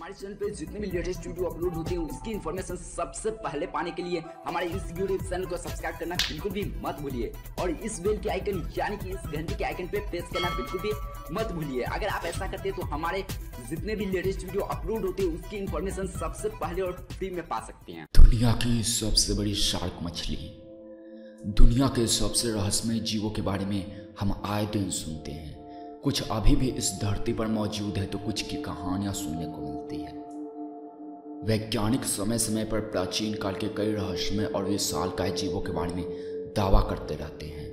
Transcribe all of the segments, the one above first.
हमारे चैनल पे जितने भी लेटेस्ट वीडियो अपलोड होते हैं उसकी इन्फॉर्मेशन सबसे पहले पाने के लिए हमारे इस यूट्यूब चैनल को सब्सक्राइब करना बिल्कुल भी मत भूलिए और इस बेल के आइकन यानी कि इस घंटी के आइकन पे प्रेस करना बिल्कुल भी मत भूलिए। अगर आप ऐसा करते हैं तो हमारे जितने भी लेटेस्ट वीडियो अपलोड होते हैं उसकी इन्फॉर्मेशन सबसे पहले और फ्री में पा सकते हैं। दुनिया की सबसे बड़ी शार्क मछली, दुनिया के सबसे रहस्यमय जीवों के बारे में हम आए दिन सुनते हैं। कुछ अभी भी इस धरती पर मौजूद है तो कुछ की कहानियां सुनने को मिलती है। वैज्ञानिक समय समय पर प्राचीन काल के कई रहस्यमय और विशालकाय जीवों के बारे में दावा करते रहते हैं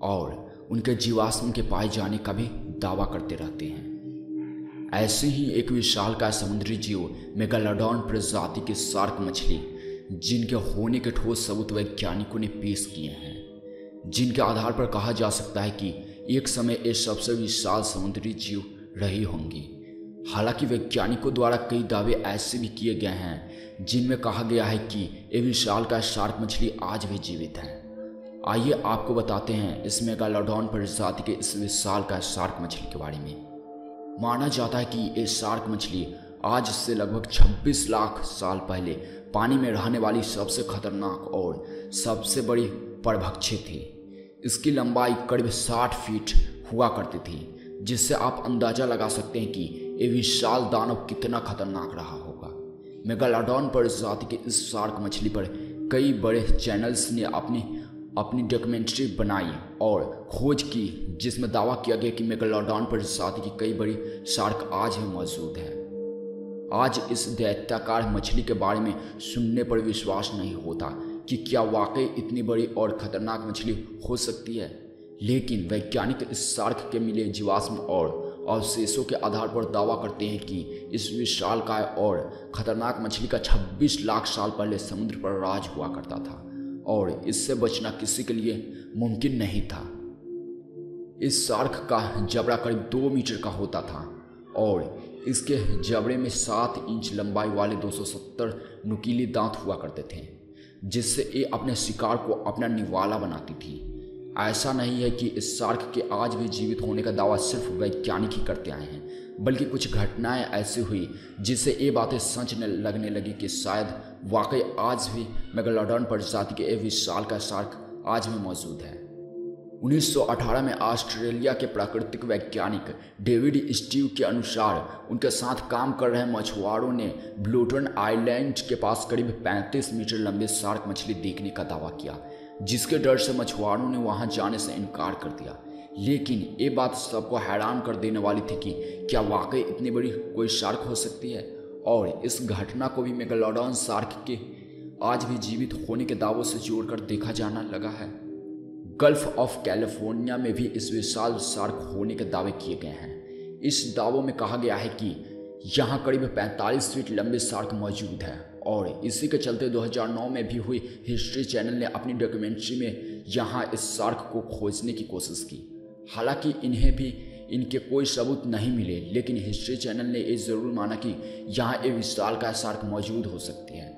और उनके जीवाश्म के पाए जाने का भी दावा करते रहते हैं। ऐसे ही एक विशालकाय समुद्री जीव मेगालोडॉन प्रजाति की शार्क मछली, जिनके होने के ठोस सबूत वैज्ञानिकों ने पेश किए हैं, जिनके आधार पर कहा जा सकता है कि एक समय ये सबसे विशाल समुद्री जीव रही होंगी। हालांकि वैज्ञानिकों द्वारा कई दावे ऐसे भी किए गए हैं जिनमें कहा गया है कि ये विशालकाय शार्क मछली आज भी जीवित है। आइए आपको बताते हैं इस मेगालोडॉन प्रजाति के इस विशालकाय शार्क मछली के बारे में। माना जाता है कि ये शार्क मछली आज से लगभग 26 लाख साल पहले पानी में रहने वाली सबसे खतरनाक और सबसे बड़ी परभक्षी थी। इसकी लंबाई करीब 60 फीट हुआ करती थी, जिससे आप अंदाजा लगा सकते हैं कि ये विशाल दानव कितना खतरनाक रहा होगा। मेगालोडॉन प्रजाति के इस शार्क मछली पर कई बड़े चैनल्स ने अपनी डॉक्यूमेंट्री बनाई और खोज की, जिसमें दावा किया गया कि मेगालोडॉन प्रजाति की कई बड़ी शार्क आज भी मौजूद है। आज इस दैत्याकार मछली के बारे में सुनने पर विश्वास नहीं होता कि क्या वाकई इतनी बड़ी और खतरनाक मछली हो सकती है, लेकिन वैज्ञानिक इस शार्क के मिले जीवाश्म और अवशेषों के आधार पर दावा करते हैं कि इस विशालकाय और खतरनाक मछली का 26 लाख साल पहले समुद्र पर राज हुआ करता था और इससे बचना किसी के लिए मुमकिन नहीं था। इस शार्क का जबड़ा करीब 2 मीटर का होता था और इसके जबड़े में 7 इंच लंबाई वाले 270 नुकीले दांत हुआ करते थे, जिससे ये अपने शिकार को अपना निवाला बनाती थी। ऐसा नहीं है कि इस शार्क के आज भी जीवित होने का दावा सिर्फ वैज्ञानिक ही करते आए हैं, बल्कि कुछ घटनाएं ऐसी हुई जिससे ये बातें सच लगने लगी कि शायद वाकई आज भी मेगालोडॉन प्रजाति के विशालकाय शार्क आज भी मौजूद है। 1918 में ऑस्ट्रेलिया के प्राकृतिक वैज्ञानिक डेविड स्टीव के अनुसार उनके साथ काम कर रहे मछुआरों ने ब्लूटन आइलैंड के पास करीब 35 मीटर लंबे शार्क मछली देखने का दावा किया, जिसके डर से मछुआरों ने वहां जाने से इनकार कर दिया। लेकिन ये बात सबको हैरान कर देने वाली थी कि क्या वाकई इतनी बड़ी कोई शार्क हो सकती है, और इस घटना को भी मेगालोडॉन शार्क के आज भी जीवित होने के दावों से जोड़कर देखा जाना लगा है। गल्फ ऑफ कैलिफोर्निया में भी इस विशाल शार्क होने के दावे किए गए हैं। इस दावों में कहा गया है कि यहाँ करीब 45 फीट लंबे शार्क मौजूद है और इसी के चलते 2009 में भी हुई हिस्ट्री चैनल ने अपनी डॉक्यूमेंट्री में यहाँ इस शार्क को खोजने की कोशिश की। हालांकि इन्हें भी इनके कोई सबूत नहीं मिले, लेकिन हिस्ट्री चैनल ने ये ज़रूर माना कि यहाँ एक विशालकाय शार्क मौजूद हो सकती है।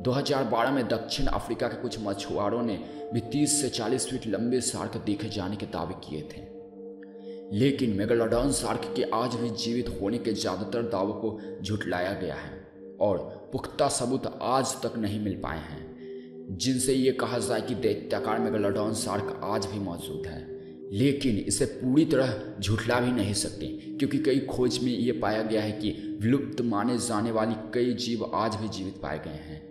2012 में दक्षिण अफ्रीका के कुछ मछुआरों ने भी 30 से 40 फीट लंबे शार्क देखे जाने के दावे किए थे, लेकिन मेगालोडॉन शार्क के आज भी जीवित होने के ज़्यादातर दावों को झुठलाया गया है और पुख्ता सबूत आज तक नहीं मिल पाए हैं जिनसे ये कहा जाए कि दैत्याकार मेगालोडॉन शार्क आज भी मौजूद है। लेकिन इसे पूरी तरह झुठला भी नहीं सकते, क्योंकि कई खोज में ये पाया गया है कि विलुप्त माने जाने वाली कई जीव आज भी जीवित पाए गए हैं।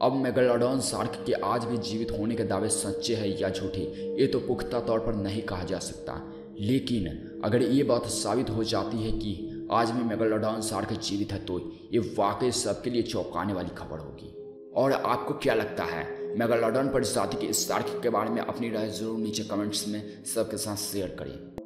अब मेगालोडॉन शार्क के आज भी जीवित होने के दावे सच्चे हैं या झूठे, ये तो पुख्ता तौर पर नहीं कहा जा सकता, लेकिन अगर ये बात साबित हो जाती है कि आज भी मेगालोडॉन शार्क जीवित है तो ये वाकई सबके लिए चौंकाने वाली खबर होगी। और आपको क्या लगता है मेगालोडॉन प्रजाति के इस शार्क के बारे में? अपनी राय जरूर नीचे कमेंट्स में सबके साथ शेयर करें।